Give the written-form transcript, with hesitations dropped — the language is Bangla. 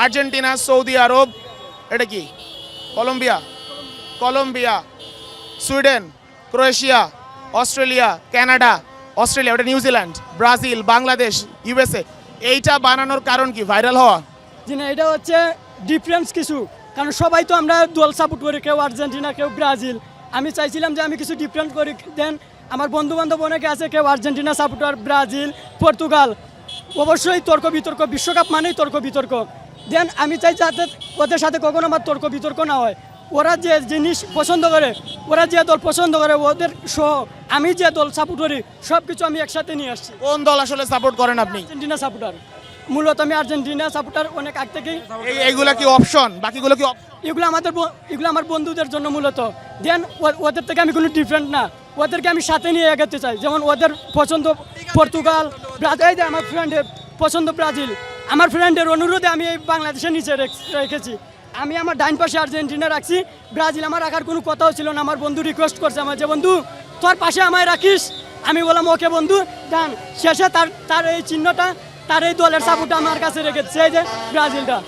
আর্জেন্টিনা, সৌদি আরব, এটা কি Colombia, Colombia, Sweden, Croatia, Australia, Canada, Australia, ওটা নিউজিল্যান্ড, ব্রাজিল, বাংলাদেশ, ইউএসএ। এইটা বানানোর কারণ কি? ভাইরাল হওয়া? জি না, এটা হচ্ছে ডিফারেন্স কিছু, কারণ সবাই তো আমরা দল সাপোর্ট করি, কেউ আর্জেন্টিনা, কেউ ব্রাজিল। আমি চাইছিলাম যে আমি কিছু ডিফারেন্ট করি, দেন আমার বন্ধু বান্ধব অনেকে আছে, কেউ আর্জেন্টিনা সাপোর্টার, ব্রাজিল, পর্তুগাল, অবশ্যই তর্ক বিতর্ক, বিশ্বকাপ মানেই তর্ক বিতর্ক। দেন আমি চাই যাতে ওদের সাথে কখনো আমার তর্ক বিতর্ক না হয়। ওরা যে জিনিস পছন্দ করে, ওরা যে দল পছন্দ করে, ওদের সহ আমি যে দল সাপোর্ট করি সব কিছু আমি একসাথে নিয়ে আসছি। কোন দল আসলে সাপোর্ট করেন আপনি? আর্জেন্টিনা সাপোর্টার, মূলত আমি আর্জেন্টিনা সাপোর্টার অনেক আগ থেকেই। এইগুলা কি অপশন? বাকিগুলো কি এগুলো এগুলো আমার বন্ধুদের জন্য মূলত। দেন ওদের থেকে আমি কোনো ডিফারেন্ট না, ওদেরকে আমি সাথে নিয়ে এগোতে চাই। যেমন ওদের পছন্দ পর্তুগাল, ব্রাজিল, এই যে আমার ফ্রেন্ডের পছন্দ ব্রাজিল, আমার ফ্রেন্ডের অনুরোধে আমি এই বাংলাদেশের নিচে রেখেছি। আমি আমার ডাইন পাশে আর্জেন্টিনা রাখছি, ব্রাজিল আমার রাখার কোনো কথাও ছিল না। আমার বন্ধু রিকোয়েস্ট করছে আমার, যে বন্ধু তোর পাশে আমায় রাখিস। আমি বললাম ওকে বন্ধু ডান। শেষে তার এই চিহ্নটা, তার এই দলের সাপোর্টটা আমার কাছে রেখেছে, এই যে ব্রাজিলটা।